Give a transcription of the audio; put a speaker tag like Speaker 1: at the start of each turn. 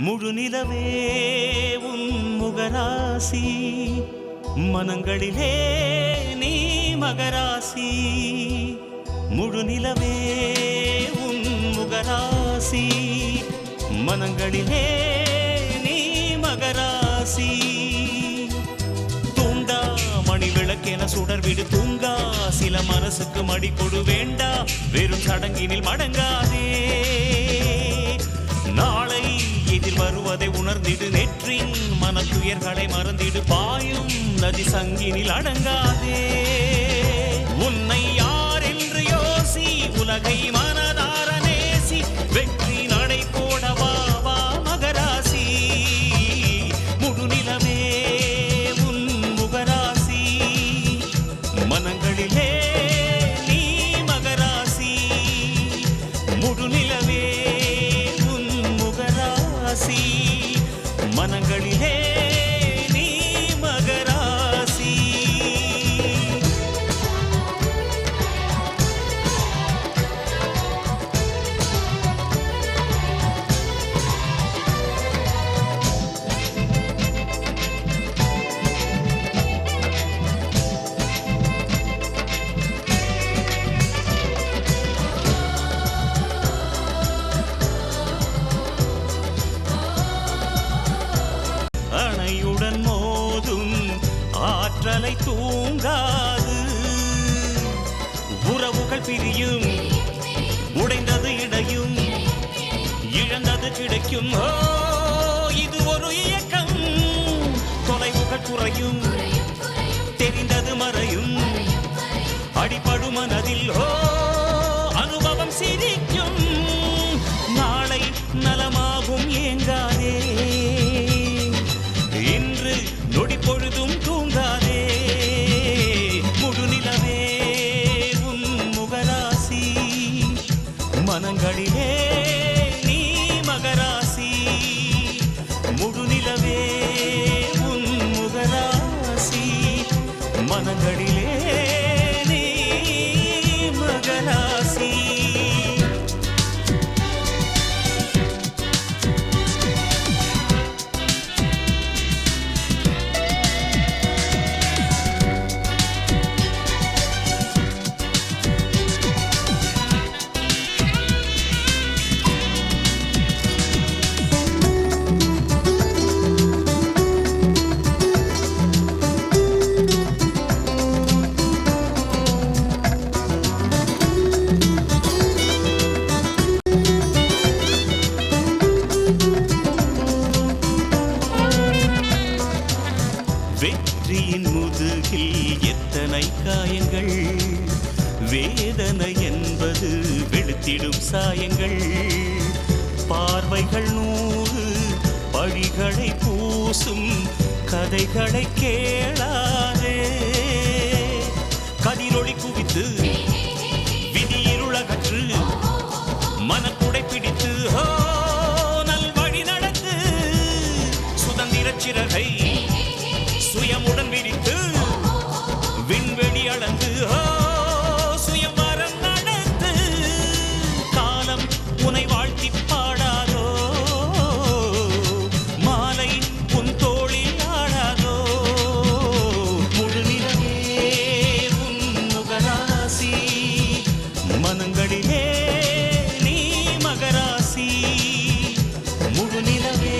Speaker 1: முழு நிலவே உன் முகராசி மனங்களிலே நீ மகராசி முழு நிலவே உன் முகராசி மனங்களிலே நீ மகராசி தூண்டா மணி விளக்கென சுடர் விடு தூங்கா சில மனசுக்கு மடி கொடு வேண்டா வெறும் சடங்கினில் மடங்காதே நாளை எதிர் வருவதை உணர்ந்திடு நெற்றின் மனத்துயர்களை மறந்திடு பாயும் நதி சங்கினில் அடங்காதே உன்னை யார் என்று யோசி உலகை மனதார நேசி வெற்றி நடை போடவா வா மகராசி முழு நிலவே உன் முகராசி மனங்களிலே நீ மகராசி முழு நிலவே உன் முகராசி மனங்களிலே நீ மகராசி அணையுடன் மோதும் ஆற்றலை தூங்காது உறவுகள் பிரியும் உடைந்தது இடையும் இழந்தது கிடைக்கும் ஓ இது ஒரு இயக்கம் தொலைவுகள் குறையும் தெரிந்தது மறையும் அடிபடும் மனதில் ஓ அனுபவம் சிரிக்கும் நாளை நலமாகும் ஏங்காதே இன்று நொடி பொழுதும் தூங்காதே முழு நிலவே உன் முகராசி மனங்களிலே நீ மகராசி முழு நிலவே உன் முகராசி மனங்களிலே நீ மகராசி வெற்றியின் முதுகில் எத்தனை காயங்கள் வேதனை என்பது வெளுத்திடும் சாயங்கள் பார்வைகள் 100 பழிகளை பூசும் கதைகளை கேளாதே கதிரொளி குவித்து விதியிருளகற்று மனக்குடை பிடித்து நல்வழி நடத்து சுதந்திர சிறகை சுயமுடன் விரித்து விண்வெளி அளந்து சுயம்வரம் நடத்து காலம் உனை வாழ்த்தி பாடாதோ மாலை உன் தோளில் ஆடாதோ முழு நிலவே உன் முகராசி மனங்களிலே நீ மகராசி முழு நிலவே